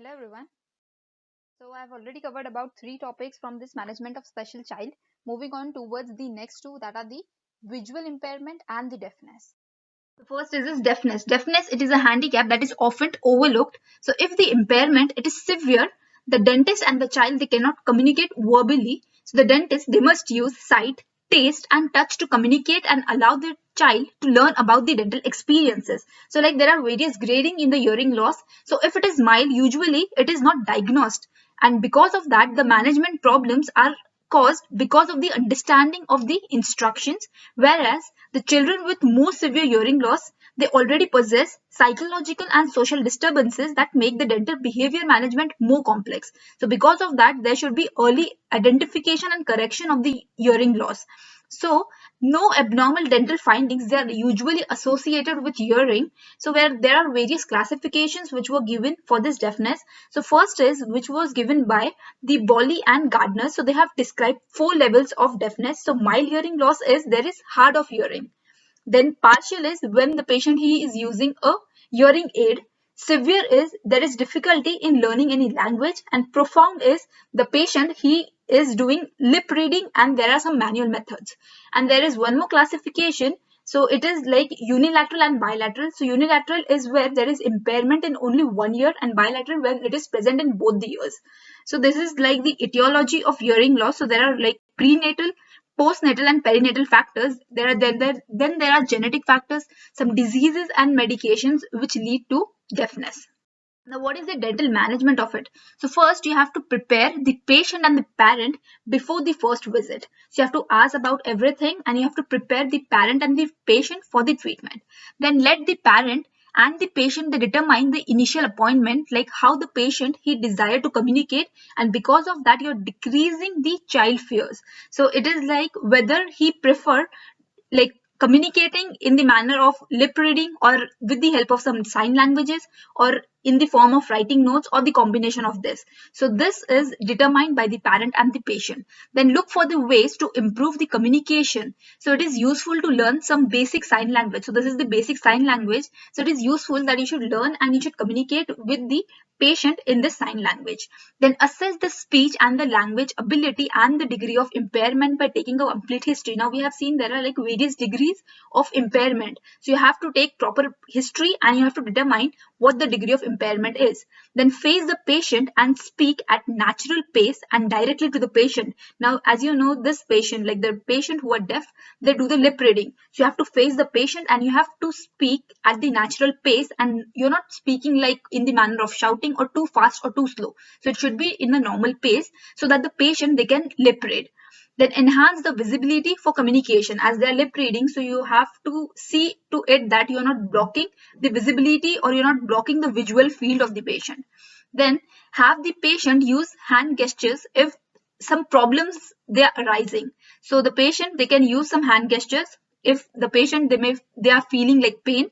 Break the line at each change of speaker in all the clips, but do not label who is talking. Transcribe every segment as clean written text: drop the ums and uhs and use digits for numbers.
Hello everyone. So I've already covered about three topics from this management of special child. Moving on towards the next two, that are the visual impairment and the deafness. The first is this deafness. Deafness, it is a handicap that is often overlooked. So if the impairment it is severe, the dentist and the child they cannot communicate verbally. So the dentist they must use sight, taste and touch to communicate and allow the child to learn about the dental experiences. So like there are various grading in the hearing loss. So if it is mild, usually it is not diagnosed. And because of that, the management problems are caused because of the understanding of the instructions, whereas the children with more severe hearing loss they already possess psychological and social disturbances that make the dental behavior management more complex. So because of that there should be early identification and correction of the hearing loss. So no abnormal dental findings they are usually associated with hearing. So where there are various classifications which were given for this deafness. So first is which was given by the Bolly and Gardner. So they have described four levels of deafness. So mild hearing loss is there is hard of hearing. Then partial is when the patient he is using a hearing aid. Severe is there is difficulty in learning any language, and profound is the patient he is doing lip reading and there are some manual methods. And there is one more classification. So it is like unilateral and bilateral. So unilateral is where there is impairment in only one ear, and bilateral when it is present in both the ears. So this is like the etiology of hearing loss. So there are like prenatal, postnatal and perinatal factors. Then there are genetic factors, some diseases and medications which lead to deafness. Now, what is the dental management of it? So first you have to prepare the patient and the parent before the first visit. So you have to ask about everything and you have to prepare the parent and the patient for the treatment. Then let the parent and the patient they determine the initial appointment, like how the patient he desire to communicate, and because of that you're decreasing the child fears. So it is like whether he prefer like communicating in the manner of lip reading or with the help of some sign languages or in the form of writing notes or the combination of this. So this is determined by the parent and the patient. Then look for the ways to improve the communication. So it is useful to learn some basic sign language. So this is the basic sign language. So it is useful that you should learn and you should communicate with the patient in the sign language. Then assess the speech and the language ability and the degree of impairment by taking a complete history. Now we have seen there are like various degrees of impairment. So you have to take proper history and you have to determine what the degree of impairment is. Then face the patient and speak at natural pace and directly to the patient. Now as you know this patient, like the patient who are deaf, they do the lip reading. So you have to face the patient and you have to speak at the natural pace, and you're not speaking like in the manner of shouting or too fast or too slow. So it should be in the normal pace so that the patient they can lip read. Then enhance the visibility for communication as they are lip reading. So you have to see to it that you're not blocking the visibility or you're not blocking the visual field of the patient. Then have the patient use hand gestures if some problems they are arising. So the patient they can use some hand gestures if the patient they are feeling like pain.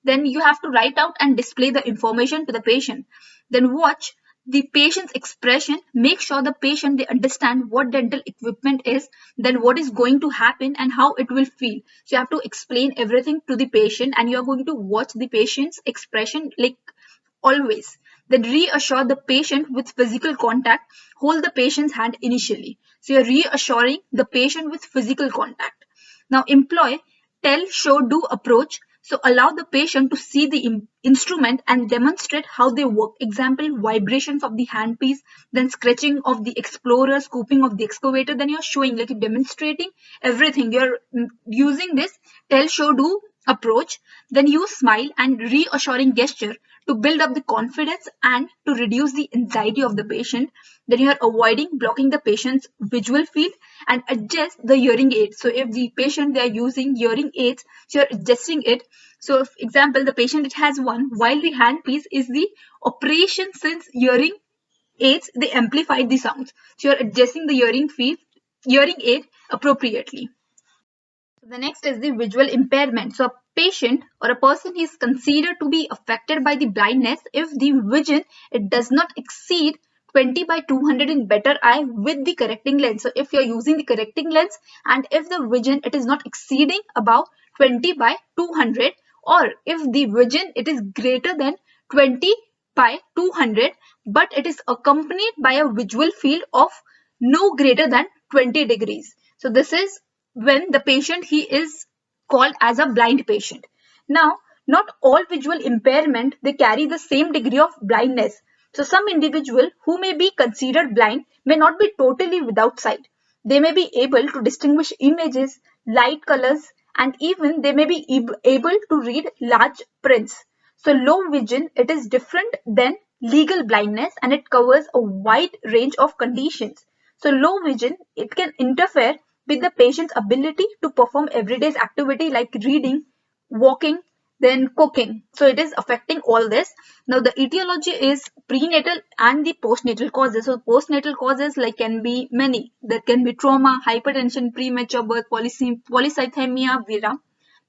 Then you have to write out and display the information to the patient. Then watch the patient's expression. Make sure the patient they understand what dental equipment is, then what is going to happen and how it will feel. So you have to explain everything to the patient and you are going to watch the patient's expression like always. Then reassure the patient with physical contact. Hold the patient's hand initially. So you're reassuring the patient with physical contact. Now employ tell, show, do approach. So allow the patient to see the instrument and demonstrate how they work. Example, vibrations of the handpiece, then scratching of the explorer, scooping of the excavator. Then you're showing like you're demonstrating everything. You're using this tell, show, do approach. Then use smile and reassuring gesture to build up the confidence and to reduce the anxiety of the patient. Then you are avoiding blocking the patient's visual field and adjust the hearing aid. So if the patient they are using hearing aids, so you're adjusting it. So if example the patient it has one, while the handpiece is the operation since hearing aids they amplify the sounds. So you're adjusting the hearing aid appropriately. The next is the visual impairment. So a patient or a person is considered to be affected by the blindness if the vision it does not exceed 20 by 200 in better eye with the correcting lens. So if you're using the correcting lens and if the vision it is not exceeding above 20 by 200, or if the vision it is greater than 20 by 200 but it is accompanied by a visual field of no greater than 20 degrees. So this is when the patient he is called as a blind patient. Now, not all visual impairment they carry the same degree of blindness. So some individual who may be considered blind may not be totally without sight. They may be able to distinguish images, light colors, and even they may be able to read large prints. So low vision, it is different than legal blindness and it covers a wide range of conditions. So low vision, it can interfere with the patient's ability to perform everyday's activity like reading, walking, then cooking. So it is affecting all this. Now the etiology is prenatal and the postnatal causes. So postnatal causes like can be many. There can be trauma, hypertension, premature birth, polycythemia vera.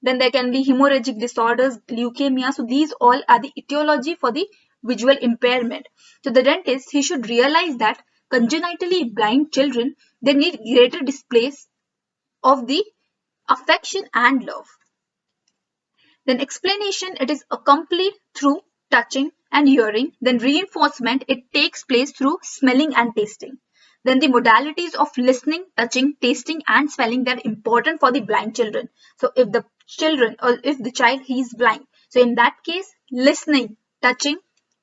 Then there can be hemorrhagic disorders, leukemia. So these all are the etiology for the visual impairment. So the dentist, he should realize that congenitally blind children, they need greater displays of the affection and love. Then explanation, it is accompanied through touching and hearing. Then reinforcement, it takes place through smelling and tasting. Then the modalities of listening, touching, tasting and smelling, that are important for the blind children. So if the children or if the child he is blind, so in that case listening, touching,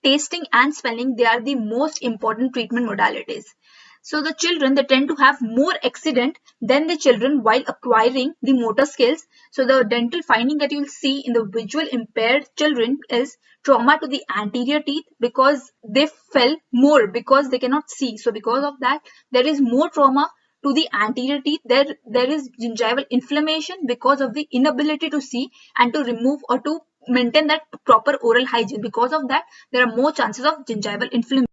tasting and smelling, they are the most important treatment modalities. So the children, they tend to have more accident than the children while acquiring the motor skills. So the dental finding that you'll see in the visual impaired children is trauma to the anterior teeth because they fell more because they cannot see. So because of that, there is more trauma to the anterior teeth. There is gingival inflammation because of the inability to see and to remove or to maintain that proper oral hygiene. Because of that, there are more chances of gingival inflammation.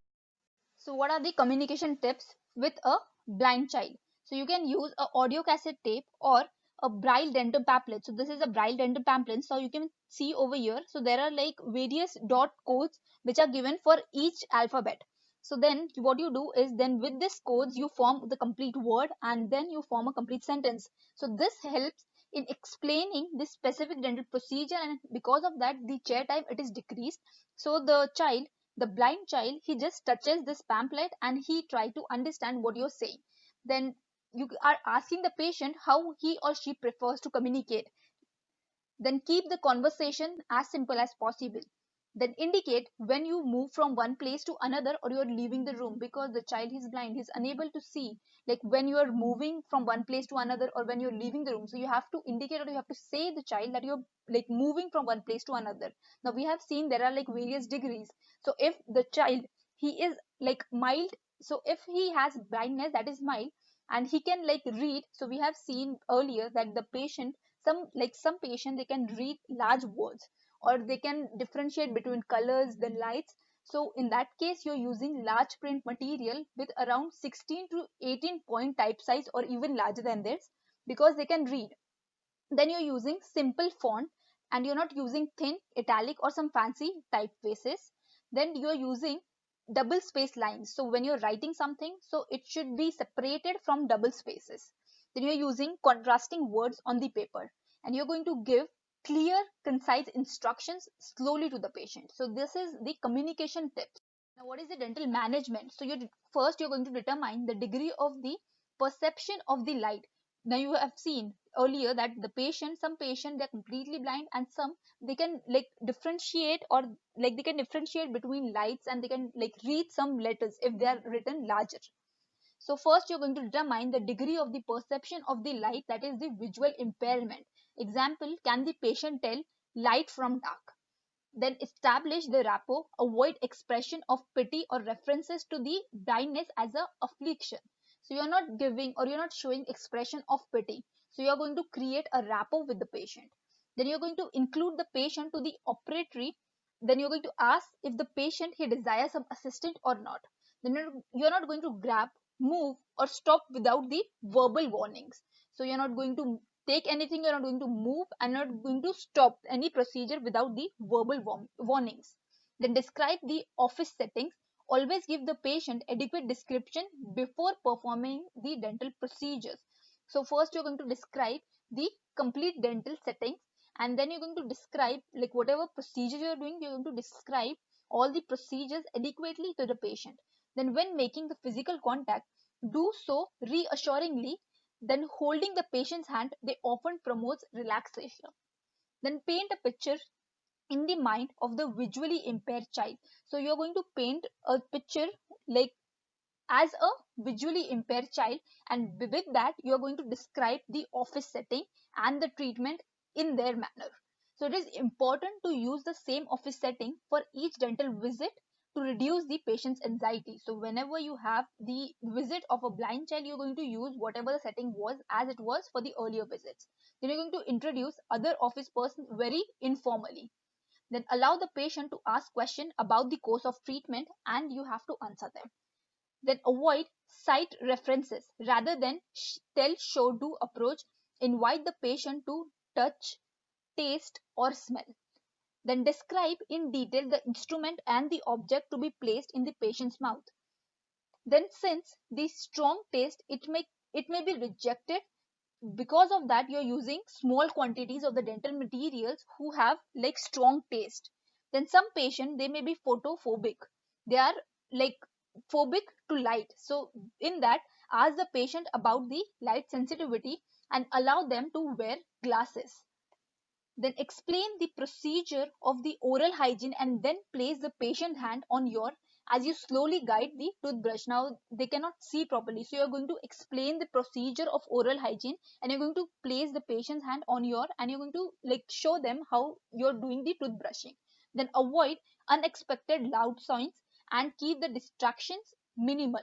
So what are the communication tips with a blind child? So you can use a audio cassette tape or a braille dental pamphlet. So this is a braille dental pamphlet. So you can see over here. So there are like various dot codes which are given for each alphabet. So then what you do is then with this codes you form the complete word and then you form a complete sentence. So this helps in explaining this specific dental procedure, and because of that the chair time it is decreased. So the blind child, he just touches this pamphlet and he try to understand what you're saying. Then you are asking the patient how he or she prefers to communicate. Then keep the conversation as simple as possible. Then indicate when you move from one place to another or you're leaving the room, because the child is blind, he's unable to see like when you are moving from one place to another or when you're leaving the room. So you have to indicate or you have to say the child that you're like moving from one place to another. Now we have seen there are like various degrees. So if the child he is like mild, so if he has blindness that is mild and he can like read, so we have seen earlier that the patient, some patient they can read large words or they can differentiate between colors then lights. So in that case you're using large print material with around 16 to 18 point type size or even larger than this because they can read. Then you're using simple font and you're not using thin italic or some fancy typefaces. Then you're using double space lines. So when you're writing something, so it should be separated from double spaces. Then you're using contrasting words on the paper and you're going to give clear, concise instructions slowly to the patient. So this is the communication tips. Now, what is the dental management? So you're going to determine the degree of the perception of the light. Now you have seen earlier that some patient they're completely blind and some they can like differentiate or like they can differentiate between lights and they can like read some letters if they are written larger. So first you're going to determine the degree of the perception of the light, that is the visual impairment. Example, can the patient tell light from dark? Then establish the rapport, avoid expression of pity or references to the blindness as a affliction. So you're not giving or you're not showing expression of pity. So you're going to create a rapport with the patient. Then you're going to include the patient to the operatory. Then you're going to ask if the patient he desires some assistant or not. Then you're not going to grab, move or stop without the verbal warnings. So you're not going to take anything, you're not going to move and not going to stop any procedure without the verbal warnings. Then describe the office settings. Always give the patient adequate description before performing the dental procedures. So first you're going to describe the complete dental settings and then you're going to describe like whatever procedure you're doing, you're going to describe all the procedures adequately to the patient. Then when making the physical contact, do so reassuringly. Then holding the patient's hand, they often promotes relaxation. Then paint a picture in the mind of the visually impaired child. So you're going to paint a picture like as a visually impaired child, and with that you're going to describe the office setting and the treatment in their manner. So it is important to use the same office setting for each dental visit to reduce the patient's anxiety. So whenever you have the visit of a blind child, you're going to use whatever the setting was as it was for the earlier visits. Then you're going to introduce other office person very informally. Then allow the patient to ask questions about the course of treatment and you have to answer them. Then avoid cite references rather than tell show do approach. Invite the patient to touch, taste or smell. Then describe in detail the instrument and the object to be placed in the patient's mouth. Then since the strong taste, it may be rejected. Because of that, you're using small quantities of the dental materials who have like strong taste. Then some patient, they may be photophobic. They are like phobic to light. So in that, ask the patient about the light sensitivity and allow them to wear glasses. Then explain the procedure of the oral hygiene and then place the patient hand on your as you slowly guide the toothbrush. Now they cannot see properly, so you're going to explain the procedure of oral hygiene and you're going to place the patient's hand on your and you're going to like show them how you're doing the toothbrushing. Then avoid unexpected loud sounds and keep the distractions minimal.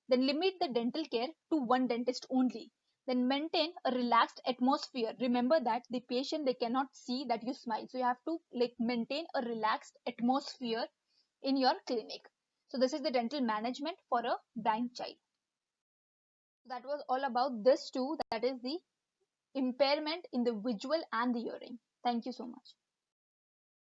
Then limit the dental care to one dentist only. Then maintain a relaxed atmosphere. Remember that the patient, they cannot see that you smile, so you have to like maintain a relaxed atmosphere in your clinic. So this is the dental management for a blind child. That was all about this too, that is the impairment in the visual and the hearing. Thank you so much.